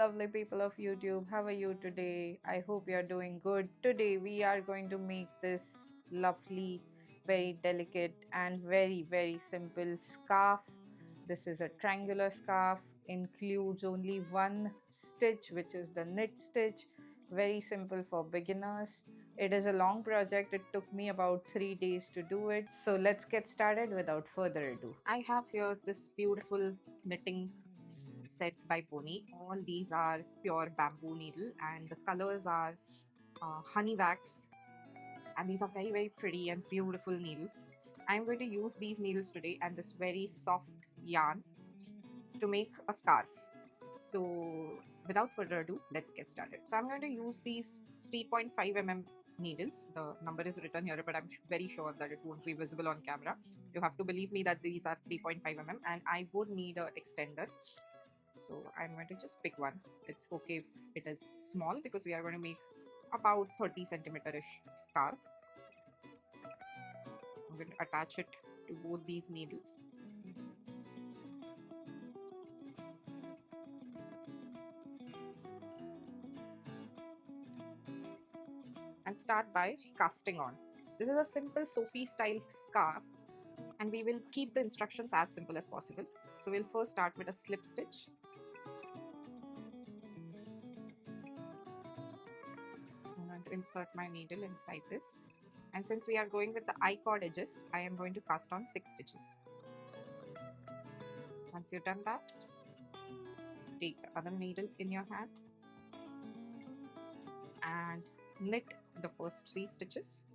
lovely people of YouTube. How are you today? I hope you are doing good. Today we are going to make this lovely, very delicate and very simple scarf. This is a triangular scarf, includes only one stitch, which is the knit stitch. Very simple for beginners. It is a long project. It took me about 3 days to do it. So let's get started without further ado. I have here this beautiful knitting set by Pony. All these are pure bamboo needle and the colors are honey wax, and these are very pretty and beautiful needles. I'm going to use these needles today and this very soft yarn to make a scarf. So without further ado, let's get started. So I'm going to use these 3.5 mm needles. The number is written here, but I'm very sure that it won't be visible on camera. You have to believe me that these are 3.5 mm, and I would need an extender. So I'm going to just pick one. It's okay if it is small because we are going to make about 30 centimeter-ish scarf. I'm going to attach it to both these needles. And start by casting on. This is a simple Sophie style scarf, and we will keep the instructions as simple as possible. So we'll first start with a slip stitch. I'm going to insert my needle inside this. And since we are going with the I-cord edges, I am going to cast on 6 stitches. Once you've done that, take the other needle in your hand and knit the first 3 stitches.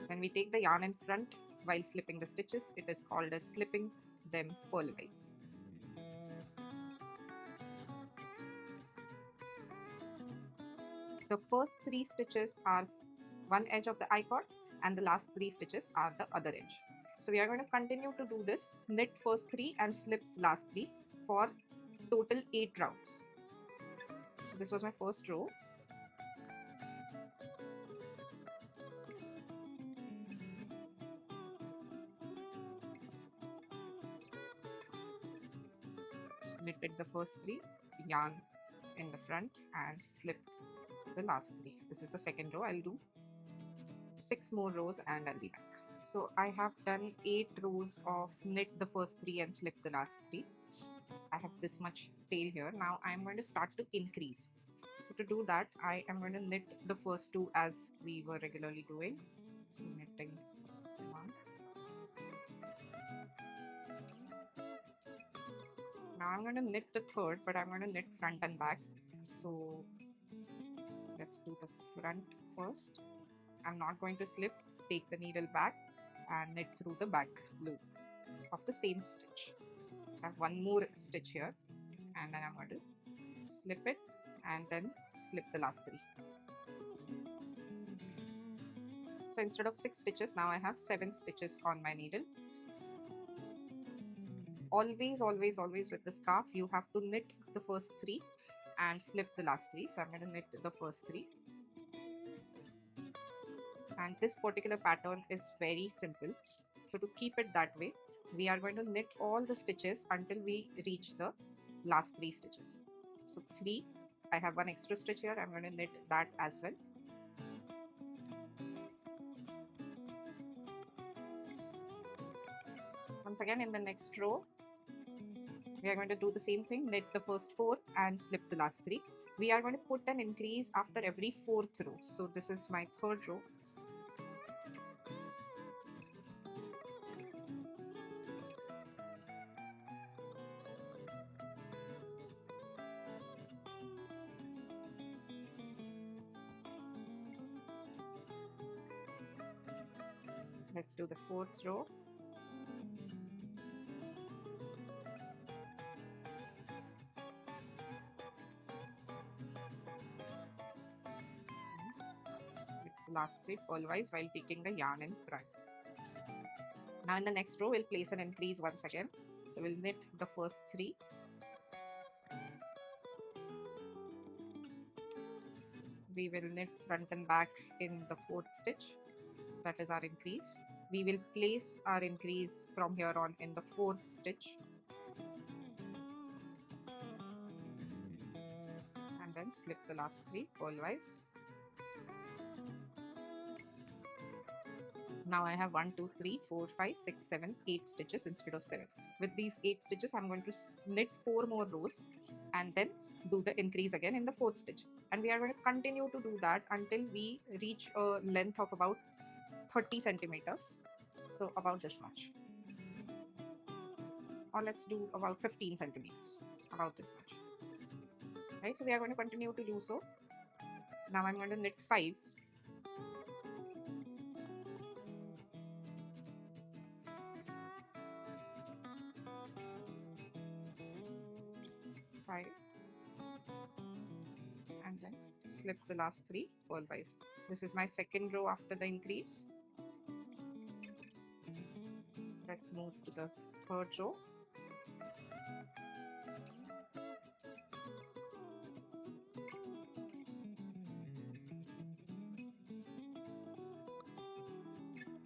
When we take the yarn in front while slipping the stitches, it is called as slipping them purlwise. The first 3 stitches are one edge of the I-cord and the last 3 stitches are the other edge. So we are going to continue to do this, knit first 3 and slip last 3 for total 8 rounds. So this was my first row. Knitted the first 3, yarn in the front and slip the last 3. This is the second row. I'll do 6 more rows and I'll be back. So I have done 8 rows of knit the first 3 and slip the last 3. So I have this much tail here. Now I'm going to start to increase. So to do that, I am going to knit the first 2 as we were regularly doing. So knitting 1. Now I'm going to knit the third, but I'm going to knit front and back. So let's do the front first. I'm not going to slip. Take the needle back and knit through the back loop of the same stitch. So I have one more stitch here, and then I'm going to slip it and then slip the last 3. So instead of 6 stitches, now I have 7 stitches on my needle. Always with the scarf, you have to knit the first 3 and slip the last 3. So I'm going to knit the first 3. And this particular pattern is very simple. So to keep it that way, we are going to knit all the stitches until we reach the last 3 stitches. So 3, I have one extra stitch here. I'm going to knit that as well. Once again, in the next row, we are going to do the same thing, knit the first 4 and slip the last 3. We are going to put an increase after every 4th row. So this is my 3rd row. Let's do the 4th row. last 3 purlwise while taking the yarn in front. Now in the next row, we'll place an increase once again. So we'll knit the first 3. We will knit front and back in the 4th stitch. That is our increase. We will place our increase from here on in the 4th stitch. And then slip the last 3 purlwise. Now I have 1, 2, 3, 4, 5, 6, 7, 8 stitches instead of 7. With these 8 stitches, I'm going to knit 4 more rows and then do the increase again in the 4th stitch. And we are going to continue to do that until we reach a length of about 30 centimeters. So about this much. Or let's do about 15 centimeters. About this much. Right, so we are going to continue to do so. Now I'm going to knit 5. 5 and then slip the last 3 purlwise. This is my second row after the increase. Let's move to the third row.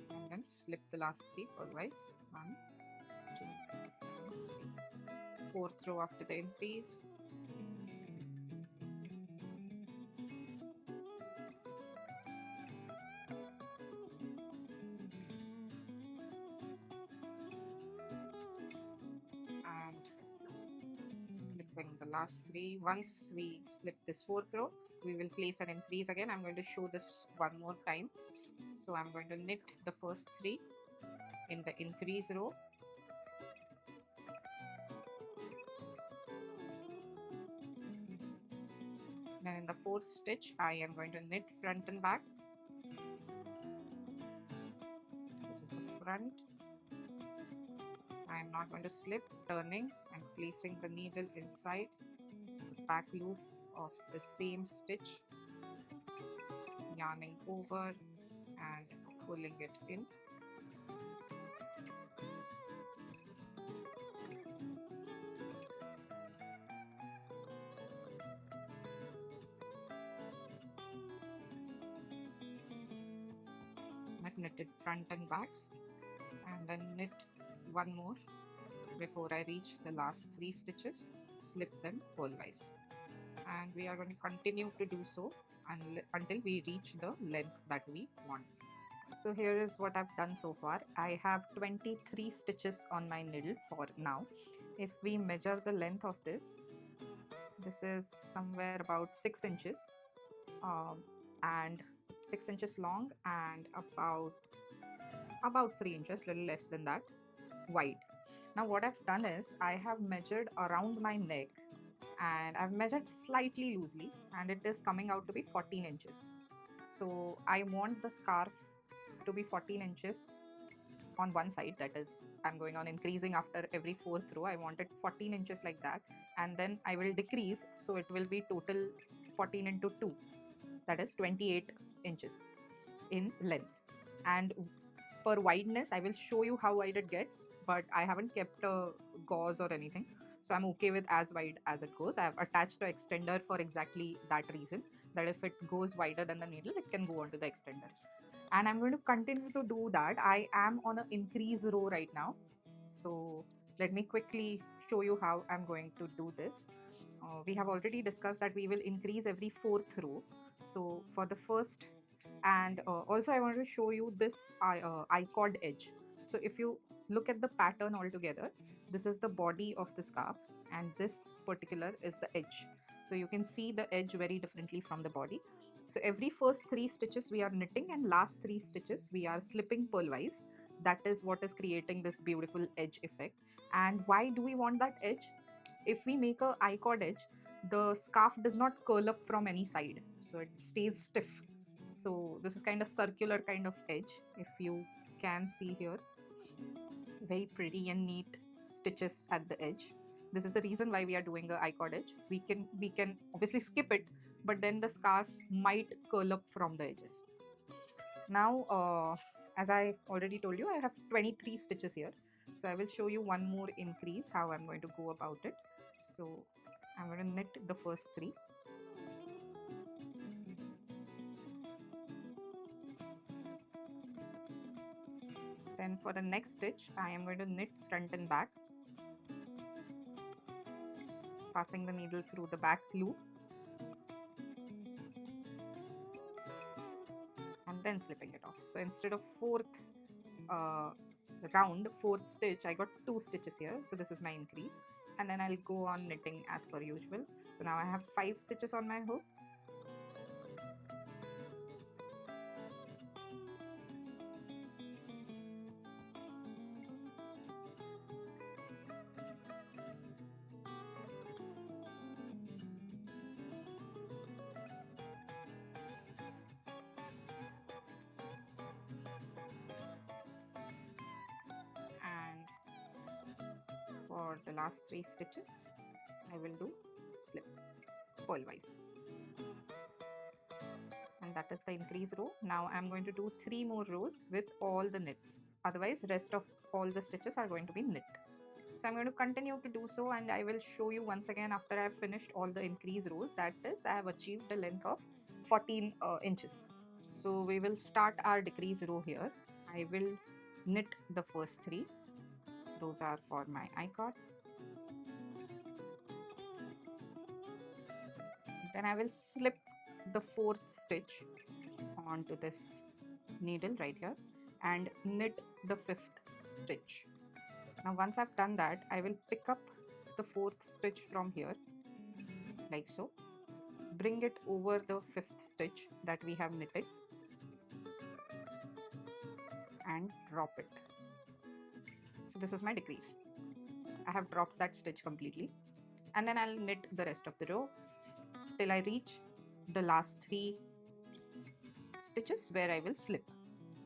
And then slip the last 3 purlwise. 1, 2, and 3. Fourth row after the increase. Slipping the last 3. Once we slip this 4th row, we will place an increase again. I'm going to show this one more time. So I'm going to knit the first 3 in the increase row. Then in the 4th stitch, I am going to knit front and back. This is the front. I am not going to slip, turning and placing the needle inside the back loop of the same stitch, yarning over and pulling it in. I've knitted front and back and then knit one more before I reach the last 3 stitches, slip them purlwise, and we are going to continue to do so until we reach the length that we want. So here is what I've done so far. I have 23 stitches on my needle for now. If we measure the length of this is somewhere about 6 inches and 6 inches long and about 3 inches, little less than that, wide. Now what I've done is I have measured around my neck and I've measured slightly loosely and it is coming out to be 14 inches. So I want the scarf to be 14 inches on one side, that is I'm going on increasing after every 4th row. I want it 14 inches like that, and then I will decrease, so it will be total 14 into 2, that is 28 inches in length. And per wideness, I will show you how wide it gets, but I haven't kept a gauze or anything, so I'm okay with as wide as it goes. I have attached an extender for exactly that reason, that if it goes wider than the needle, it can go onto the extender. And I'm going to continue to do that. I am on an increase row right now, so let me quickly show you how I'm going to do this. We have already discussed that we will increase every 4th row. So for the first, and also I want to show you this I-cord edge. So if you look at the pattern altogether, this is the body of the scarf and this particular is the edge. So you can see the edge very differently from the body. So every first 3 stitches we are knitting and last 3 stitches we are slipping purlwise. That is what is creating this beautiful edge effect. And why do we want that edge? If we make a I-cord edge, the scarf does not curl up from any side, so it stays stiff. So this is kind of circular kind of edge, if you can see here, very pretty and neat stitches at the edge. This is the reason why we are doing a I-cord edge. We can obviously skip it, but then the scarf might curl up from the edges. Now, as I already told you, I have 23 stitches here. So I will show you one more increase, how I'm going to go about it. So I'm going to knit the first 3. Then for the next stitch, I am going to knit front and back, passing the needle through the back loop and then slipping it off. So instead of uh, fourth stitch, I got 2 stitches here. So this is my increase, and then I'll go on knitting as per usual. So now I have 5 stitches on my hook. And for the last 3 stitches, I will do slip purlwise, and that is the increase row. Now I'm going to do 3 more rows with all the knits, otherwise rest of all the stitches are going to be knit. So I'm going to continue to do so, and I will show you once again after I have finished all the increase rows. That is, I have achieved the length of 14 inches. So we will start our decrease row here. I will knit the first 3. Those are for my I-cord. Then I will slip the 4th stitch onto this needle right here and knit the 5th stitch. Now once I've done that, I will pick up the 4th stitch from here like so, bring it over the 5th stitch that we have knitted and drop it. So this is my decrease. I have dropped that stitch completely, and then I'll knit the rest of the row till I reach the last 3 stitches where I will slip.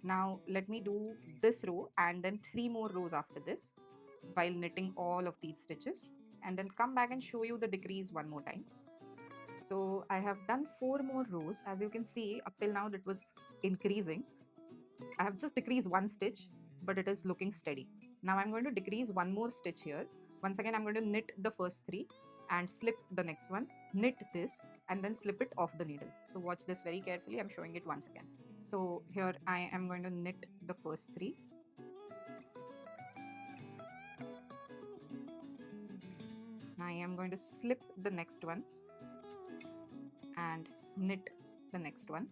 Now let me do this row and then 3 more rows after this while knitting all of these stitches, and then come back and show you the decrease one more time. So I have done 4 more rows. As you can see, up till now it was increasing. I have just decreased 1 stitch, but it is looking steady. Now I'm going to decrease 1 more stitch here. Once again, I'm going to knit the first 3 and slip the next one, knit this, and then slip it off the needle. So watch this very carefully. I'm showing it once again. So here I am going to knit the first 3. I am going to slip the next one and knit the next one.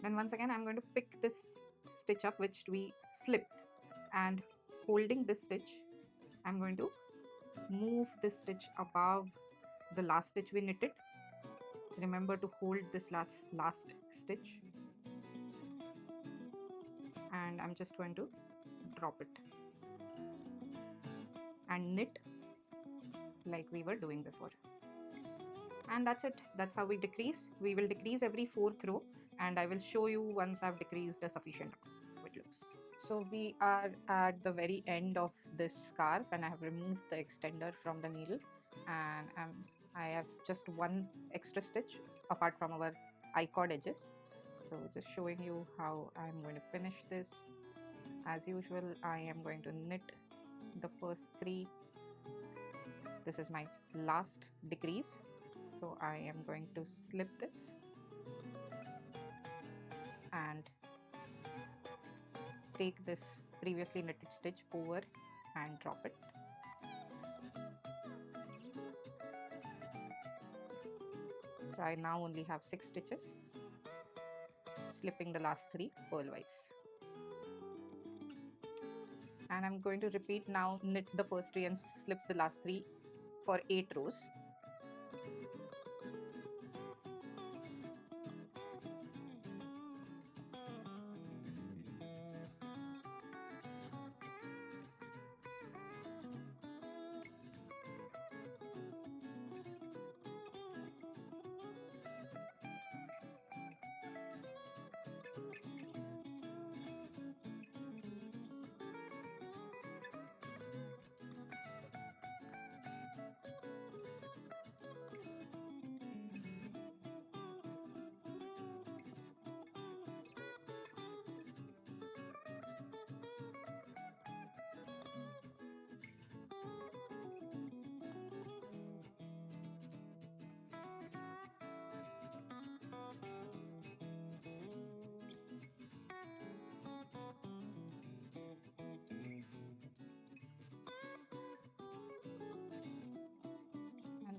Then once again I'm going to pick this stitch up which we slipped, and holding this stitch I'm going to move this stitch above the last stitch we knitted. Remember to hold this last stitch, and I'm just going to drop it and knit like we were doing before. And that's it. That's how we decrease. We will decrease every 4th row, and I will show you once I've decreased a sufficient how it looks. So we are at the very end of this scarf, and I have removed the extender from the needle, and I have just 1 extra stitch apart from our I-cord edges. So just showing you how I'm going to finish this. As usual, I am going to knit the first 3. This is my last decrease. So I am going to slip this and take this previously knitted stitch over and drop it. So I now only have 6 stitches, slipping the last 3 purlwise. And I'm going to repeat now, knit the first 3 and slip the last 3 for 8 rows.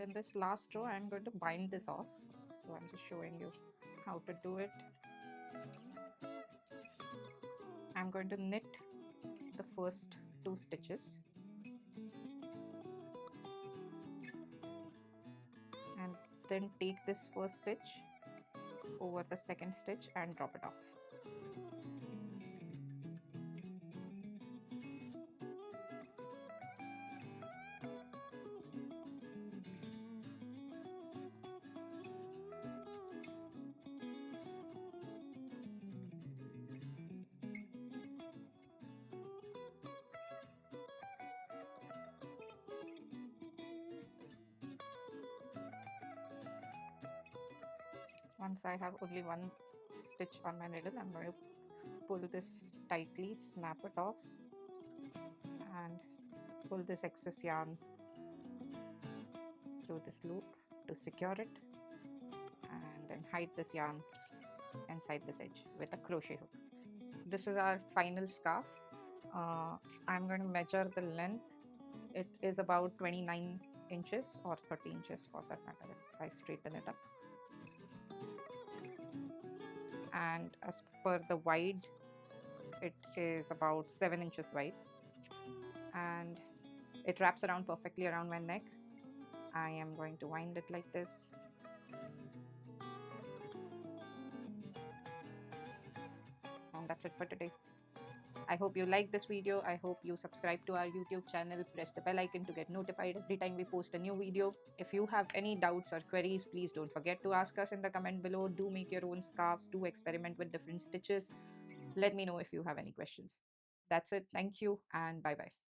And in this last row, I'm going to bind this off. So I'm just showing you how to do it. I'm going to knit the first 2 stitches and then take this first stitch over the second stitch and drop it off. Once I have only one stitch on my needle, I'm going to pull this tightly, snap it off, and pull this excess yarn through this loop to secure it, and then hide this yarn inside this edge with a crochet hook. This is our final scarf. I'm going to measure the length. It is about 29 inches or 30 inches for that matter if I straighten it up. And as per the wide, it is about 7 inches wide, and it wraps around perfectly around my neck. I am going to wind it like this. And that's it for today. I hope you like this video. I hope you subscribe to our YouTube channel. Press the bell icon to get notified every time we post a new video. If you have any doubts or queries, please don't forget to ask us in the comment below. Do make your own scarves. Do experiment with different stitches. Let me know if you have any questions. That's it. Thank you and bye-bye.